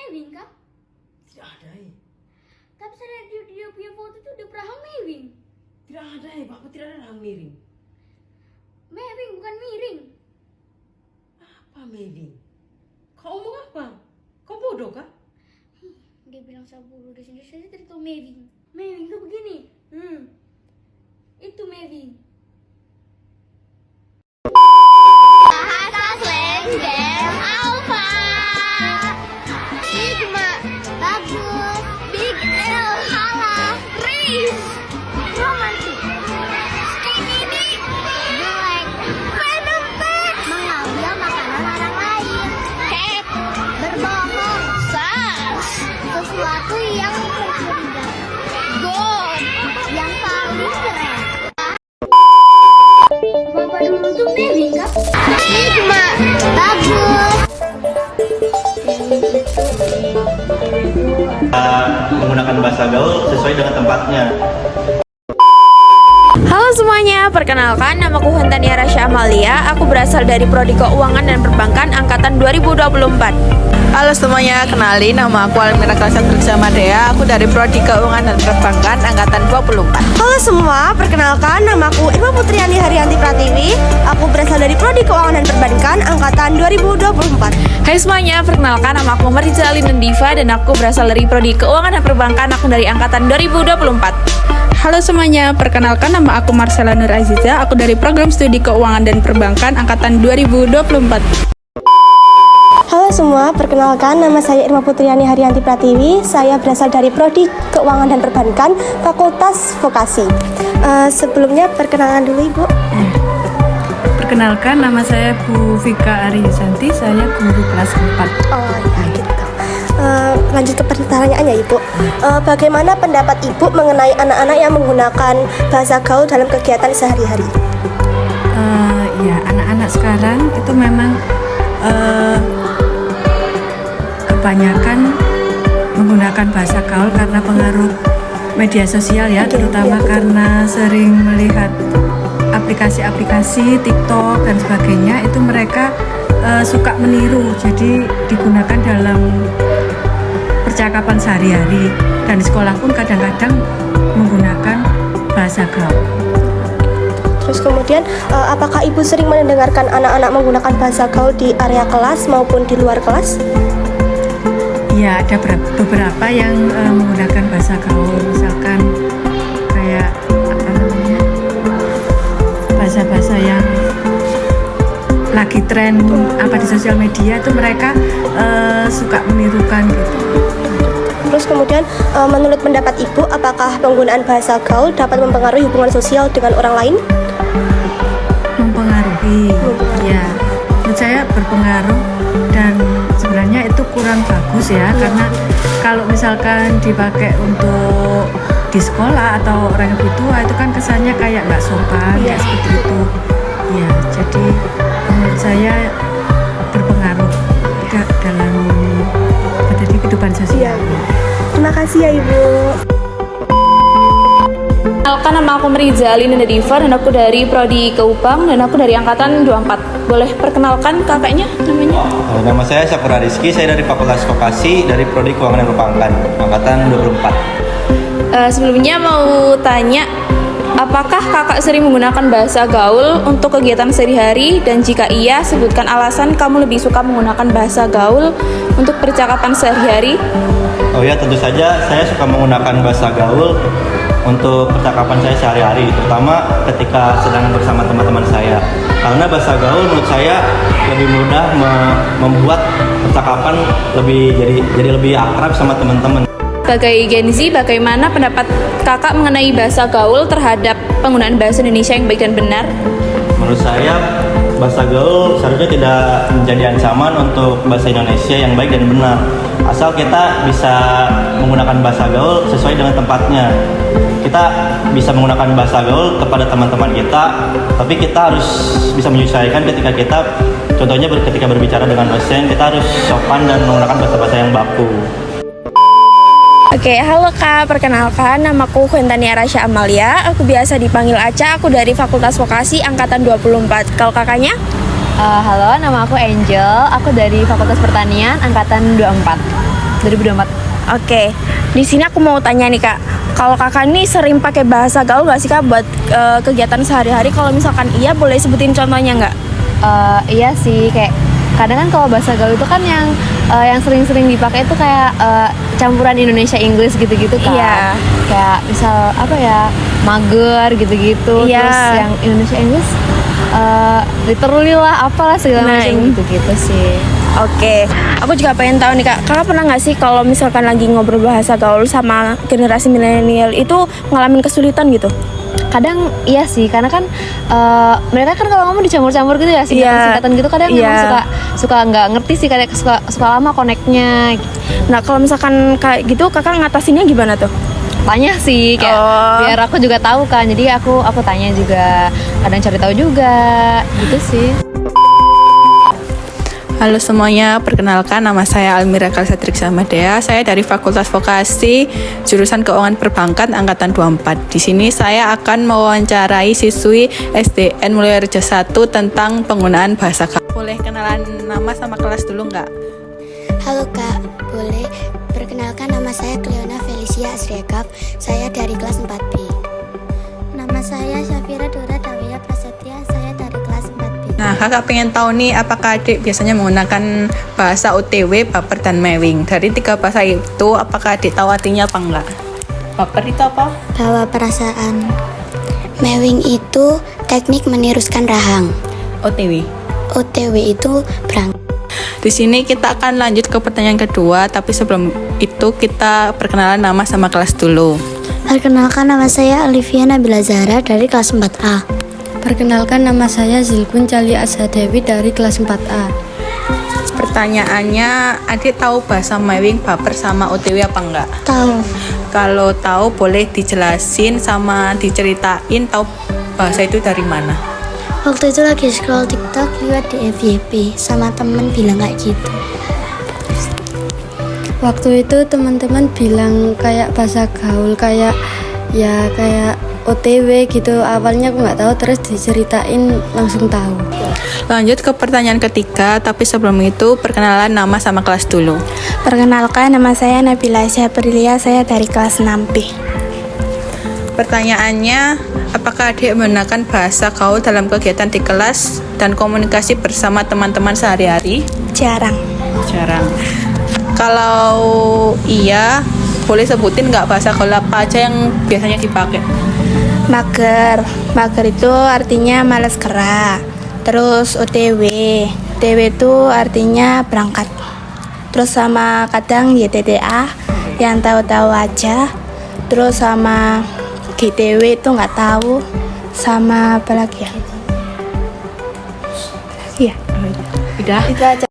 Mewing kah? Tidak ada, Tapi saya lihat dia punya foto itu udah pernah mewing. Tidak ada, Bapak tidak ada rahang miring. Mewing bukan miring. Apa miring? Kau ngomong apa? Kau bodoh kah? Dia bilang sabulu di sini saya tidak tahu mewing. Mewing itu begini. Itu mewing. Bahasa slang dan alfa. Sigma bagus. Big L halal. Race romantis. Skinny dick jelek. Venom Pet mengambil makanan orang lain. Cat berbohong. Sas sesuatu yang mencurigakan. God yang paling keren. Bapak dulu tuh mewing kah? Sigma bagus. Menggunakan bahasa gaul sesuai dengan tempatnya. Halo semuanya, perkenalkan namaku Hentania Rasya Amalia. Aku berasal dari Prodi Keuangan dan Perbankan Angkatan 2024. Halo semuanya, kenalin nama aku Almira Kalsat Madea. Aku dari Prodi Keuangan dan Perbankan Angkatan 24. Halo semua, perkenalkan namaku Irma Putriani Haryanti Pratiwi. Aku berasal dari Prodi Keuangan dan Perbankan Angkatan 2024. Hai semuanya, perkenalkan nama aku Mariza Alina Diva dan aku berasal dari Prodi Keuangan dan Perbankan. Aku dari Angkatan 2024. Halo semuanya, perkenalkan nama aku Marcella Nur Aziza. Aku dari Program Studi Keuangan dan Perbankan Angkatan 2024. Halo semua, perkenalkan nama saya Irma Putriani Haryanti Pratiwi. Saya berasal dari Prodi Keuangan dan Perbankan Fakultas Vokasi. Sebelumnya perkenalan dulu Ibu. Perkenalkan nama saya Bu Vika Arisanti. Saya guru kelas 4. Oh ya gitu. Lanjut ke pertanyaannya Ibu. Bagaimana pendapat Ibu mengenai anak-anak yang menggunakan bahasa gaul dalam kegiatan sehari-hari? Ya, anak-anak sekarang itu memang kebanyakan menggunakan bahasa gaul karena pengaruh media sosial ya, terutama karena sering melihat aplikasi-aplikasi TikTok dan sebagainya. Itu mereka suka meniru, jadi digunakan dalam percakapan sehari-hari, dan di sekolah pun kadang-kadang menggunakan bahasa gaul. Terus kemudian, apakah Ibu sering mendengarkan anak-anak menggunakan bahasa gaul di area kelas maupun di luar kelas? Ya, ada beberapa yang menggunakan bahasa gaul, misalkan kayak apa namanya, bahasa-bahasa yang lagi tren apa di sosial media itu mereka suka menirukan gitu. Terus kemudian, menurut pendapat Ibu, apakah penggunaan bahasa gaul dapat mempengaruhi hubungan sosial dengan orang lain? Mempengaruhi, ya, menurut saya berpengaruh, dan sebenarnya itu kurang bagus ya, karena kalau misalkan dipakai untuk di sekolah atau orang yang lebih tua itu kan kesannya kayak nggak sopan, kayak seperti itu. Ya, jadi menurut saya berpengaruh dalam menjadi kehidupan sosial. Terima kasih ya Ibu. Perkenalkan nama aku Mariza Alina Diva dan aku dari Prodi Keupang dan aku dari Angkatan 24. Boleh perkenalkan kakaknya namanya? Nama saya Syakura Rizky, saya dari Fakultas Vokasi dari Prodi Keuangan dan Perbankan Angkatan 24. Sebelumnya mau tanya, apakah kakak sering menggunakan bahasa gaul untuk kegiatan sehari-hari, dan jika iya, sebutkan alasan kamu lebih suka menggunakan bahasa gaul untuk percakapan sehari-hari. Oh ya, tentu saja saya suka menggunakan bahasa gaul untuk percakapan saya sehari-hari, terutama ketika sedang bersama teman-teman saya. Karena bahasa gaul menurut saya lebih mudah membuat percakapan jadi lebih akrab sama teman-teman. Sebagai Gen Z, bagaimana pendapat kakak mengenai bahasa gaul terhadap penggunaan bahasa Indonesia yang baik dan benar? Menurut saya, bahasa gaul seharusnya tidak menjadi ancaman untuk bahasa Indonesia yang baik dan benar. Asal kita bisa menggunakan bahasa gaul sesuai dengan tempatnya. Kita bisa menggunakan bahasa gaul kepada teman-teman kita, tapi kita harus bisa menyesuaikan ketika kita, contohnya ketika berbicara dengan dosen, kita harus sopan dan menggunakan bahasa-bahasa yang baku. Oke, halo Kak, perkenalkan namaku Hentania Rasya Amalia. Aku biasa dipanggil Aca, aku dari Fakultas Vokasi Angkatan 24. Kalau kakaknya? Halo, nama aku Angel, aku dari Fakultas Pertanian Angkatan 24. 2024. Oke, di sini aku mau tanya nih Kak, kalau Kakak ini sering pakai bahasa gaul nggak sih Kak buat kegiatan sehari-hari? Kalau misalkan iya, boleh sebutin contohnya nggak? Iya sih, kayak kadang kan kalau bahasa gaul itu kan yang sering-sering dipakai itu kayak campuran Indonesia Inggris gitu-gitu kan. Iya. Kayak misal apa ya, mager gitu-gitu. Iya. Terus yang Indonesia Inggris literally lah, apalah segala macam gitu-gitu sih. Oke, aku juga pengen tahu nih Kak, Kakak pernah nggak sih kalau misalkan lagi ngobrol bahasa gaul sama generasi milenial itu ngalamin kesulitan gitu? Kadang iya sih, karena kan mereka kan kalau ngomong dicampur-campur gitu ya, singkatan-singkatan gitu, kadang memang suka nggak ngerti sih, kayak suka lama connect-nya. Nah, kalau misalkan kayak gitu Kakak ngatasinnya gimana tuh? Tanya sih, kayak biar aku juga tahu kan, jadi aku tanya juga, kadang cari tahu juga gitu sih. Halo semuanya, perkenalkan nama saya Almira Kalsa Triksa Madea. Saya dari Fakultas Vokasi jurusan Keuangan Perbankan angkatan 24. Di sini saya akan mewawancarai siswi SDN Mulyorejo 1 tentang penggunaan bahasa gaul. Boleh kenalan nama sama kelas dulu nggak? Halo Kak, boleh. Perkenalkan nama saya Cleona Felicia Asriagaf. Saya dari kelas 4B. Nama saya Syafira Dora Dawiyah Prasetya. Saya dari kelas 4B. Nah, kakak pengen tahu nih, apakah adik biasanya menggunakan bahasa OTW, baper, dan mewing? Dari 3 bahasa itu, apakah adik tahu artinya apa enggak? Baper itu apa? Bawa perasaan. Mewing itu teknik meniruskan rahang. OTW. OTW itu berangkat. Di sini kita akan lanjut ke pertanyaan kedua, tapi sebelum itu kita perkenalan nama sama kelas dulu. Perkenalkan nama saya Olivia Nabila Zahra dari kelas 4A. Perkenalkan nama saya Zilkun Cali Azhadewi dari kelas 4A. Pertanyaannya, adik tahu bahasa mewing, baper, sama OTW apa enggak? Tahu. Kalau tahu boleh dijelasin sama diceritain tahu bahasa itu dari mana? Waktu itu lagi scroll TikTok lihat di FYP sama temen bilang kayak gitu. Waktu itu teman-teman bilang kayak bahasa gaul, kayak OTW gitu. Awalnya aku nggak tahu, terus diceritain langsung tahu. Lanjut ke pertanyaan ketiga, tapi sebelum itu perkenalan nama sama kelas dulu. Perkenalkan, nama saya Nabila Syaprilia, saya dari kelas 6B. Pertanyaannya, apakah adik menggunakan bahasa gaul dalam kegiatan di kelas dan komunikasi bersama teman-teman sehari-hari? Jarang. Jarang. Kalau iya, boleh sebutin nggak bahasa gaul apa aja yang biasanya dipakai? Mager. Mager itu artinya malas gerak. Terus OTW. OTW itu artinya berangkat. Terus sama kadang YTTA yang tahu-tahu aja. Terus sama GTW itu nggak tahu. Sama apa lagi ya? Iya. Udah. Itu aja.